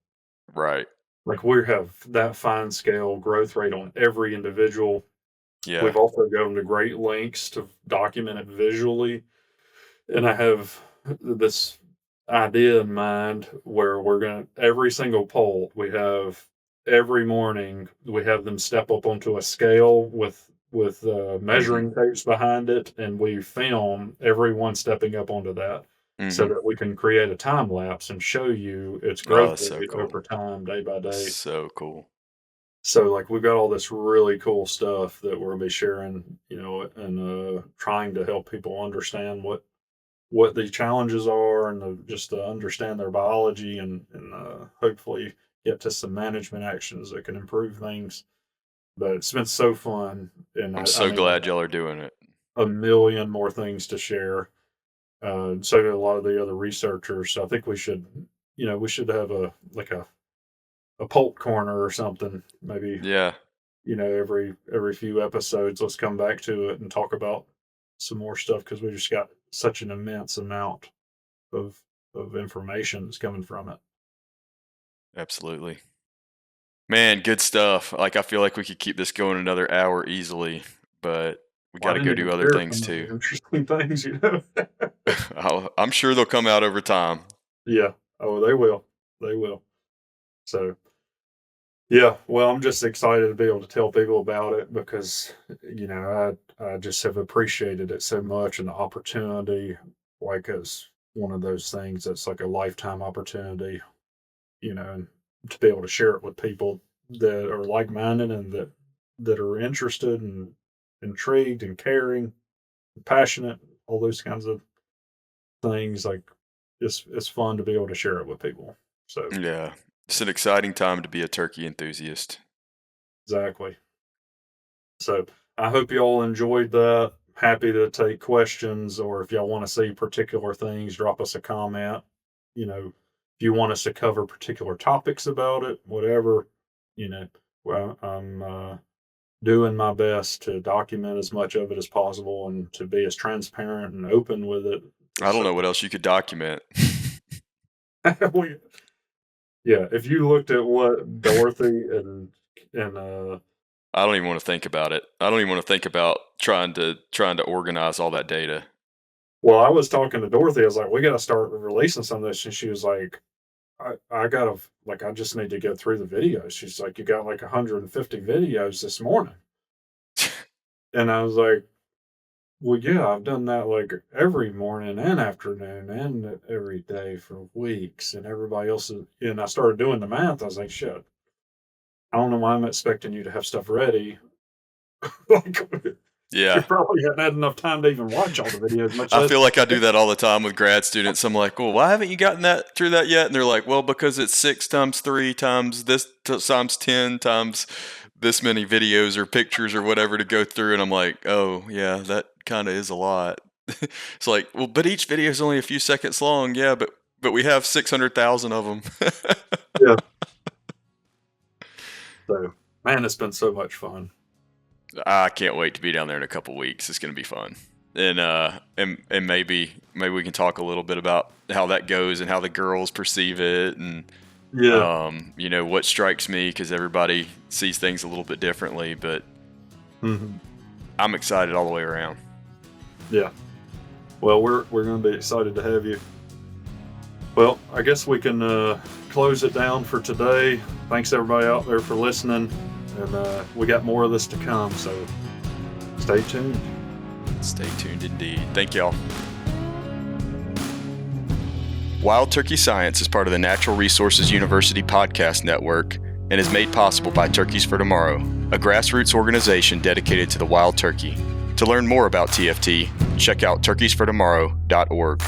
Right. Like we have that fine scale growth rate on every individual. Yeah. We've also gone to great lengths to document it visually. And I have this idea in mind where we're going to, every single poll, every morning, we have them step up onto a scale with Mhm. measuring tapes behind it, and we film everyone stepping up onto that so Mhm. that we can create a time lapse and show you its Oh, growth that's so rate cool. over time, day by day. So cool. So like we've got all this really cool stuff that we're gonna be sharing, and trying to help people understand what the challenges are and just to understand their biology and hopefully get to some management actions that can improve things. But it's been so fun, and I'm I so mean, I glad got y'all are doing it. a million more things to share. So do a lot of the other researchers. So I think we should have a like a pulp corner or something, maybe. Yeah. every few episodes, let's come back to it and talk about some more stuff because we just got such an immense amount of information that's coming from it. Absolutely. Man, good stuff. Like, I feel like we could keep this going another hour easily, but we Well, got I to didn't go even do other share things some of too. the interesting things. I'm sure they'll come out over time. Yeah. Oh, they will. They will. So, yeah. Well, I'm just excited to be able to tell people about it because, I just have appreciated it so much and the opportunity, like, as one of those things that's like a lifetime opportunity, and to be able to share it with people that are like minded and that are interested and intrigued and caring, and passionate, all those kinds of things. Like, it's fun to be able to share it with people. So Yeah. It's an exciting time to be a turkey enthusiast. exactly. So I hope you all enjoyed that. Happy to take questions, or if y'all want to see particular things, drop us a comment. If you want us to cover particular topics about it, whatever, you know, well, I'm doing my best to document as much of it as possible and to be as transparent and open with it. I don't So, know what else you could document. yeah, if you looked at what Dorothy and I don't even want to think about it. I don't even want to think about trying to organize all that data. well, I was talking to Dorothy. I was like, we got to start releasing some of this, and she was like, I gotta, like, I just need to go through the videos. She's like, you got like 150 videos this morning, and I was like, well, yeah, I've done that like every morning and afternoon and every day for weeks, and everybody else is. And I started doing the math. I was like, shit, I don't know why I'm expecting you to have stuff ready. Like, you Yeah. probably haven't had enough time to even watch all the videos, much I less. feel like I do that all the time with grad students. I'm like, well, why haven't you gotten that through that yet? And they're like, well, because it's 6 times 3 times this times 10 times this many videos or pictures or whatever to go through. And I'm like, oh, yeah, that kind of is a lot. It's like, well, but each video is only a few seconds long. Yeah, but we have 600,000 of them. Yeah. So, man, it's been so much fun. I can't wait to be down there in a couple weeks. It's going to be fun. And maybe we can talk a little bit about how that goes and how the girls perceive it, and Yeah. what strikes me, because everybody sees things a little bit differently, but Hmm. I'm excited all the way around. Yeah. Well, we're going to be excited to have you. Well, I guess we can close it down for today. Thanks everybody out there for listening, and we got more of this to come. So stay tuned. Stay tuned indeed. Thank y'all. Wild Turkey Science is part of the Natural Resources University podcast network and is made possible by Turkeys for Tomorrow, a grassroots organization dedicated to the wild turkey. To learn more about TFT, check out turkeysfortomorrow.org.